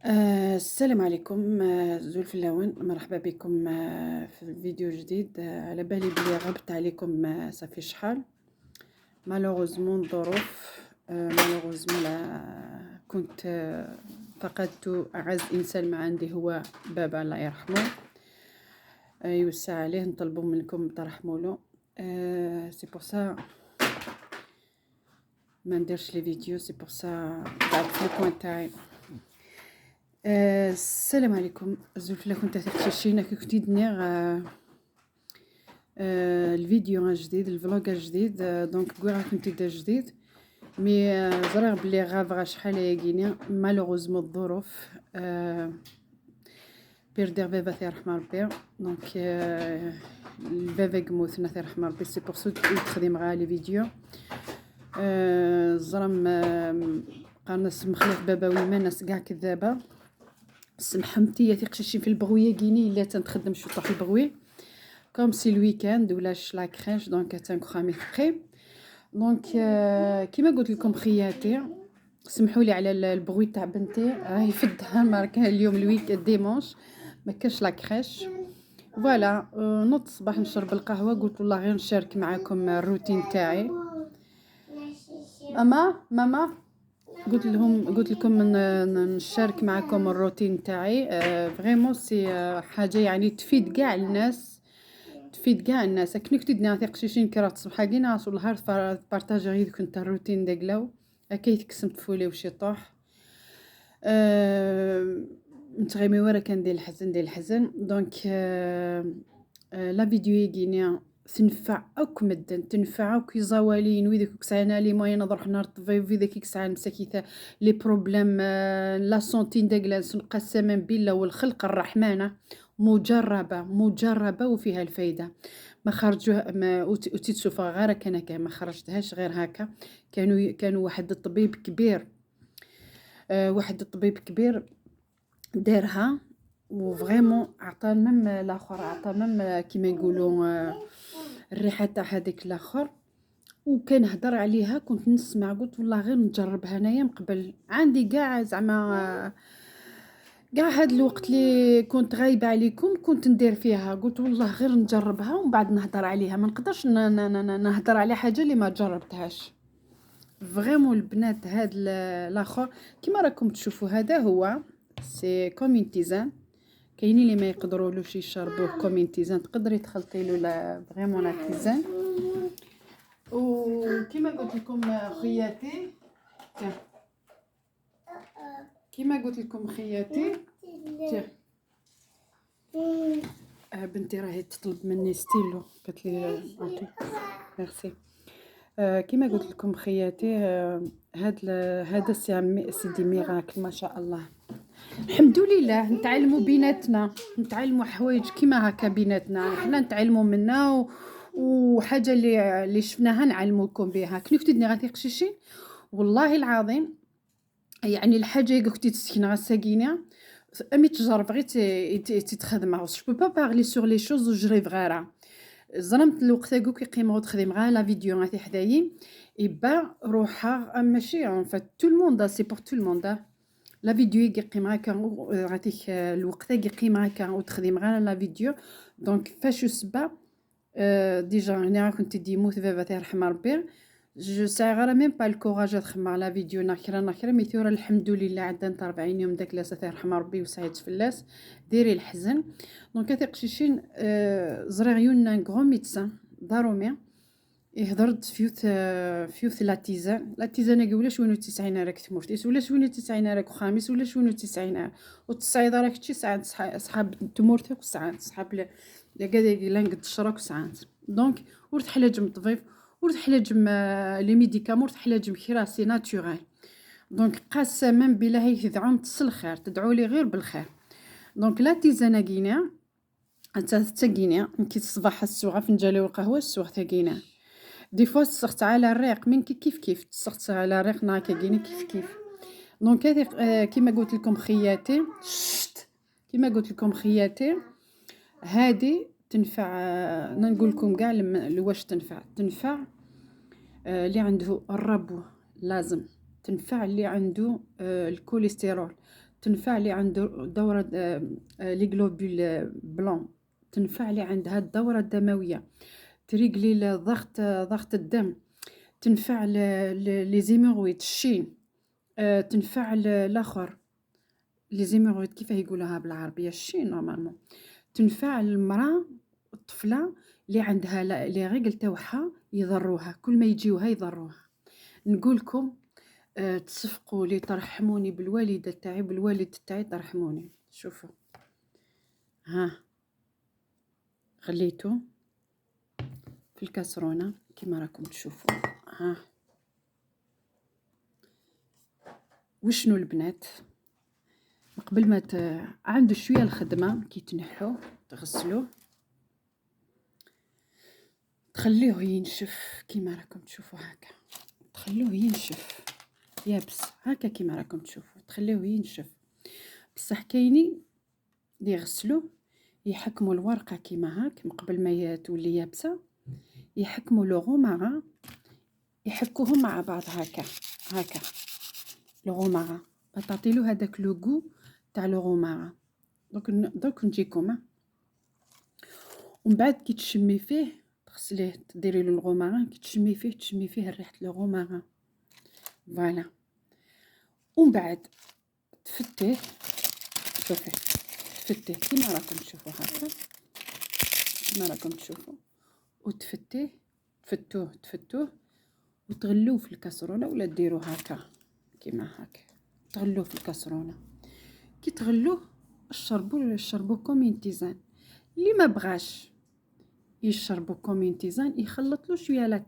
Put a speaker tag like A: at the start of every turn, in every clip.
A: السلام عليكم زول اللون مرحبا بكم في فيديو جديد على بالي بلي غبت عليكم صافي شحال مالوغوزمون ظروف مالوغوزمون كنت فقدت أعز إنسان ما عندي هو بابا الله يرحمه يوسع عليه نطلبوا منكم ترحموا له سي بور سا ما نديرش لي فيديو سي بور سا قعدت في الكوان تاعي السلام عليكم زوج لكم تحشينا كي كنت دنيغ الفيديو جديد الفلوغ جديد دونك كوع كنت دا جديد مي زرا بلي غافغا شحال ياكينيا مالوغوزمون الظروف بيردير بابا ثي رحمة ربي دونك البابا قموتنا ثي رحمة ربي سي بور سو تخدم غا لي فيديو زرم قالنا مخلف بابا ويما ناس كاع كذابه سمحمتي يا قشاشين في البغويه كيني الا تنخدم شو طاح البغوي كوم سي الويكاند ولا لا كريش دونك تنكخامي ثقي دونك كيما قلت لكم خياتي سمحوا لي على البغوي تاع بنتي راهي في الدار كان اليوم الويك ديمونش ما كاش لا كريش فوالا نوض الصباح نشرب القهوه قلت والله غير نشارك معكم الروتين تاعي ماما قلت لكم نشارك معكم الروتين تاعي فريمون سي حاجه يعني تفيد كاع الناس كني كنت ناثق شيشين كرا الصباح كينا والله بارطاجي غير كنت الروتين داكلاو اكيد كسمت فولي وشي طوح نتغيمي ورا كان ديال الحزن دونك لا فيديو يجيني تنفعك مدن تنفعك زوالين وذاك كسعنا لي ما ينظر نهار طفي في ذاك كسعان مساكيته لي بروبليم لا سونتين داكلاس قسما بالله والخلق الرحمنه مجربه وفيها الفايده ما خرجوها ما وتشوفها غير كان ما خرجتهاش غير هكا كانوا واحد الطبيب كبير دارها وفريمون عطى ميم الاخر عطى ميم كيما يقولوا الريحه تاع هذيك الاخر وكان هضر عليها كنت نسمع قلت والله غير نجربها انايا من قبل عندي كاع زعما كاع هاد الوقت اللي كنت غايبه عليكم كنت ندير فيها قلت والله غير نجربها ومن بعد نهضر عليها ما نقدرش نهضر على حاجه اللي ما جربتهاش فريمون البنات هاد الاخر كيما راكم تشوفوا هذا هو سي كومينتيزان كاينين اللي ما يقدرولوش يشربوه كومينتيزان تقدري تخلطي له لا فريمون لا تيزان وكيما قلت لكم خياتي بنتي راهي تطلب مني ستيلو قالت لي عطي ميرسي كيما قلت لكم خياتي هذا سيدي ميراكل ما شاء الله الحمد لله نتعلموا بيناتنا نتعلموا حوايج كيما هكا بيناتنا حنا نتعلموا منا وحاجه اللي شفناها نعلموكم بها كنت غادي قشيشين والله العظيم يعني الحاجه كنتي تسكن غساكينه امي تجرب غير تتخدم جو با بارلي سور لي شوز وجريف غيرها زرمت الوقت كي قيمه تخدم غير لا فيديو غادي حدايا يبا روحها ماشي ان فات تو الموند سي بور تو الموند لا فيديو يقيم هكا غاديك الوقت يقيم هكا وتخدم غير لا فيديو دونك فاش سبا ديجا هنا كنت ديموت بابا تيرحم ربي جو ساي غير ميم با الكوراج تخدم على فيديو ناكره ميثور الحمد لله عندنا 40 يوم داك لاسه تيرحم ربي وسعيد فلاس ديري الحزن دونك تيقشيشين زريغيون غرو ميدسان دارومي هضرت فيوث لا تيزان ولا شونو 90 راك تموفتيس ولا شونو 90 راك خامس ولا شونو 90 والتصعيد راك تشي ساعات صحاب تمورتك وساعات صحاب لا كاع لانق تشرك ساعات دونك ورت حلاجم طبيب ورت حلاجم لي ميديكامون ورت حلاجم كراسي ناتورال دونك قسما بالله تدعون تصل خير تدعوا لي غير بالخير دونك لا تيزانه كينا تاكينا كي الصباح السوغه فنجان القهوه السوغ تاكينا دي فوا تصخت على الريق من كيف تصخت على الريق ناكا كينا كيف دونك هذه كيما قلت لكم خياتي هذه تنفع نقول لكم كاع واش تنفع اللي عنده الربو لازم تنفع اللي عنده الكوليسترول تنفع اللي عنده دورة لي غلوبول بلون، تنفع اللي عندها الدورة الدموية، تريقلي ضغط الدم، تنفع لي زيمورويد الشين، تنفع الآخر لي زيمورويد كيفاه يقولوها بالعربية الشين نورمالمون، تنفع المرأة الطفلة اللي عندها لي ريغل تاوعها يضروها، كل ما يجيوها يضروها. نقولكم تصفقوا لي ترحموني بالوالدة تاعي بالوالد تاعي ترحموني. شوفوا ها خليته في الكاسرونة كما راكم تشوفوا. ها وشنو البنات قبل ما عنده شويه الخدمه كي تنحوه تغسلوه تخليوه ينشف كما راكم تشوفوا هكا، تخلوه ينشف يابس هكا كما راكم تشوفوا، تخليوه ينشف. بصح كاينين اللي يغسلوه يحكموا الورقه كيما هاك قبل ما تولي يابسه، يحكموا لو غومارا يحكوهم مع بعض هكا لو غومارا تعطيلو هذاك لو غو تاع لو غومارا. دوك نجيكم ومن بعد كي تشمي فيه تغسليه تديري له الغومارا، كي تشمي فيه ريحه لو غومارا فوالا. ومن بعد تفتيه، شوفي تفتيه كيما راكم تشوفوا هكا كيما راكم تشوفوا، وتفتيه تفتوه وتغلوه في الكاسرونه ولا ديروه هكا كيما هكا تغلوه في الكاسرونه. كي تغلوه شربوا كومين تيزان. اللي ما بغاش يشربوا كومين تيزان يخلط له شويه لا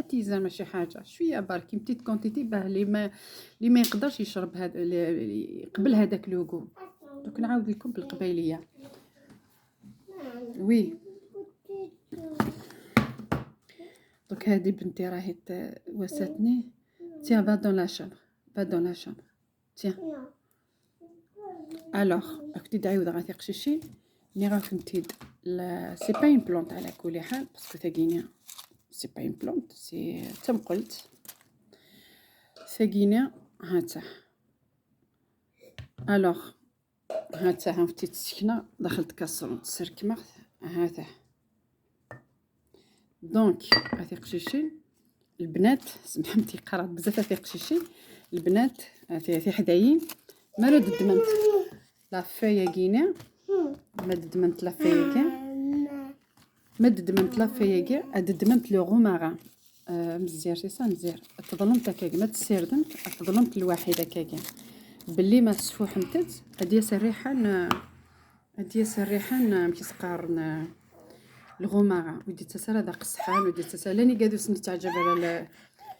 A: تيزان ماشي حاجه، شويه برك بتيت كونتيتي باه اللي ما يقدرش يشرب هذا قبل هذاك لوغو. دوك نعاود لكم بالقبيليه. وي دوك هذه بنتي راهي واساتني. تيان va dans la chambre تيان. الوغ راك تدعي وضع ثقة شيشي ني راك نتيد سي با اون بلونط على كل حال باسكو ثاقينيا سي با اون بلونط سي تم قلت ثاقينيا هاتا. الوغ هاتا هافتيت السكنة دخلت كاسرون تسركمه هاتا. دونك ثقة شيشي البنات سمحتي قرات بزاف ثقة شيشي البنات في حدايين ما رد دمنت لا فيا كينا مد دمنت لا فيا كاع اددمنت لو غومارا مزير سي سا مزير تظلمت كاع ما تسيردمت تظلمت الواحده كاع باللي ما سفوحمتت هديه سريحان مشي سقارن الغومارا ودي تسال هذا قصحان ودي تسال لاني قادو سني تعجب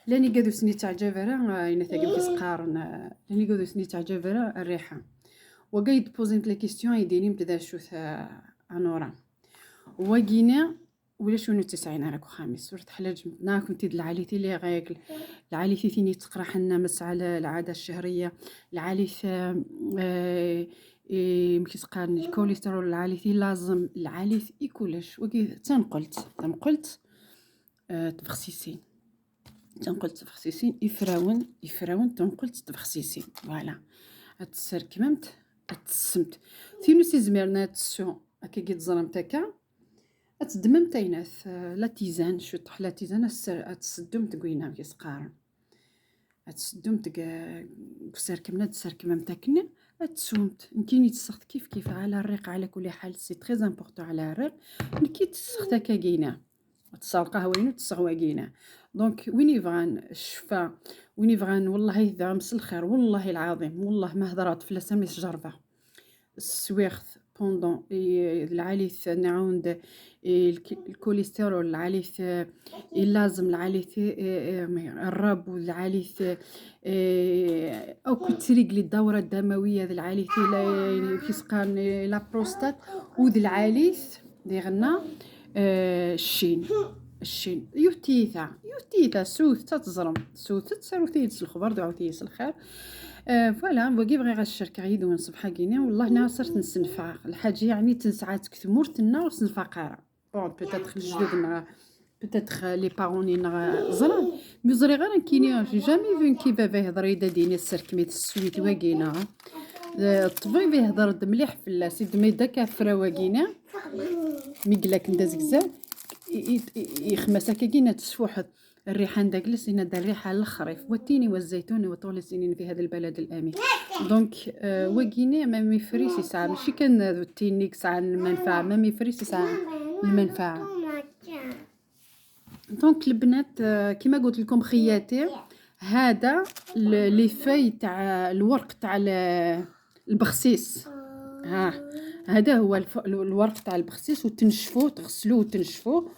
A: لاني قادو سني تعجب انا ثاقي مشي سقارن لاني قادو سني تعجب الريحه وقايد بوزينت لي كيستيون يديني مبدا شوث انورا وقينا ولا شنو 90 راكو خامس صورت حلاج ناكم تيد العاليتي اللي غايك العاليتي ثاني تقرح لنا مس على العاده الشهريه العاليث مكي تقارن الكوليسترول العاليتي لازم العاليث يكولش وقي تنقلت تفخسيسين يفراون تنقلت تفخسيسين فوالا تسر كممت تسمت ثينو سي زميرنا تسو هكا كي تزرمتكا تدمم تايناث لا تيزان شو طح لا تيزان تسدم تقوينا في سقار تسدم تسر كمنا تسر كممتكنا تسومت يمكن تسخت كيف على الريق على كل حال سي تري امبورطون على الريق كي تسخت كاينا تسرقها وين تسغوا كاينا دونك وين يبغان الشفاء وين يبغان والله يذا مس الخير والله العظيم والله ما هضرات في لسميس جربه السويخ بوندون العاليث نعاود الكوليسترول العاليث اللازم العاليث الرب والعاليث او كتريق للدوره الدمويه ذا العاليث كيسقان لا بروستات وذا العاليث ديغنا الشين يوتيثا سوث تتزرم سوث تسروثيت الخبر دعوتيس الخير فوالا بغي غير الشركه يدون صبحه كينا والله ناصرت نسنفع الحاجه يعني تنسعات كثمورتنا وسنفع قاره بون بيتيتر الجدودنا بيتيتر لي باروني زران مي زري غير كيني جامي فين كي بابا يهضر يدا ديني السركميت السويت واكينا الطبيب يهضر مليح في السيد ميدا كافرة واكينا ميقلاك نداز كزاف يخمسك كينا تسفوحت الريحان داكلس إن دا الريحة الخريف والتين والزيتون وطول السنين في هذا البلد الآمن. دونك واكينا ما ميفريس يسعى ماشي كان التينيك ساعة المنفعة ما ميفريس يسعى المنفعة. دونك البنات كيما قلت لكم خياتي هذا لي في تاع الورق تاع البخسيس. هذا هو الورق تاع البخسيس وتنشفوه تغسلوه وتنشفوه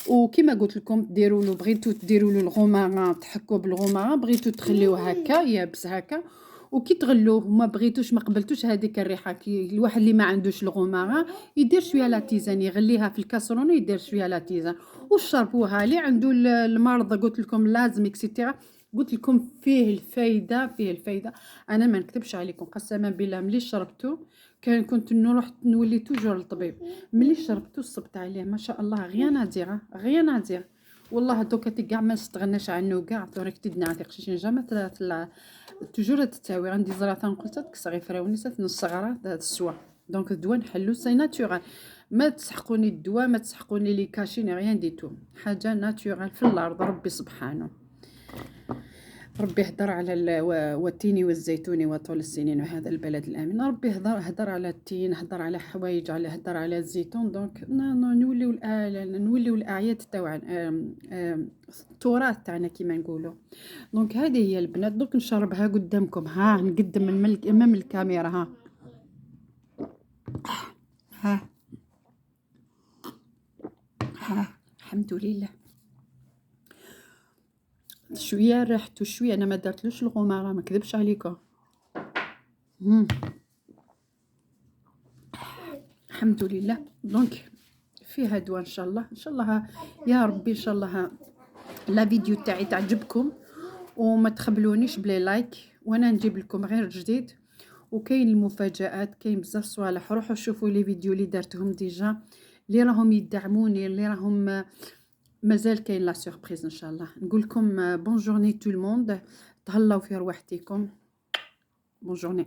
A: وكما قلت لكم ديروا له بغيتو ديروا له الغوماران تحكوا بالغوماران بغيتو تخليوه هكا يابس هكا وكي تغلوه ما بغيتوش ما قبلتوش هذيك الريحه كي الواحد اللي ما عندوش الغوماران يدير شويه لا تيزان يغليها في الكاسرون ويدير شويه لا تيزان وشربوها اللي عنده المرض قلت لكم لازم اكسيتيرا قلت لكم فيه الفايده انا ما نكذبش عليكم قسما بالله ملي شربته كنت نروح نولي توجور للطبيب ملي شربته صبت عليه ما شاء الله غير نادير والله دوكا كاع ما استغناش عنه كاع توريك تدنا تقشيش نجا توجور تتاوي عندي زرافه قلت تكسري فراونيسات من الصغرى السوا دونك الدواء نحلو سي ناتورال ما تسحقوني الدواء ما تسحقوني لي كاشين غيان ديتو حاجه ناتورال في الارض ربي سبحانه ربي هدر على والتين والزيتون وطول السنين وهذا البلد الامن ربي هدر على التين هدر على حوايج هدر على الزيتون دونك نوليو الاعياد تاعنا التراث تاعنا كيما نقولوا دونك هذه هي البنات دوك نشربها قدامكم نقدم الملك امام الكاميرا ها الحمد لله شويه ريحته شويه انا ما درتلوش الغماره ما كذبش عليكم الحمد لله دونك فيها دواء ان شاء الله يا ربي ان شاء الله لا فيديو تاعي تعجبكم وما تخبلونيش بلي لايك وانا نجيب لكم غير جديد وكاين المفاجآت كاين بزاف صوالح روحوا شوفوا لي فيديو اللي درتهم ديجا اللي راهم يدعموني اللي راهم مازال كاين لا سوربريز ان شاء الله نقول لكم بون جورني تو الموند تهلاو في رواحتكم بون جورني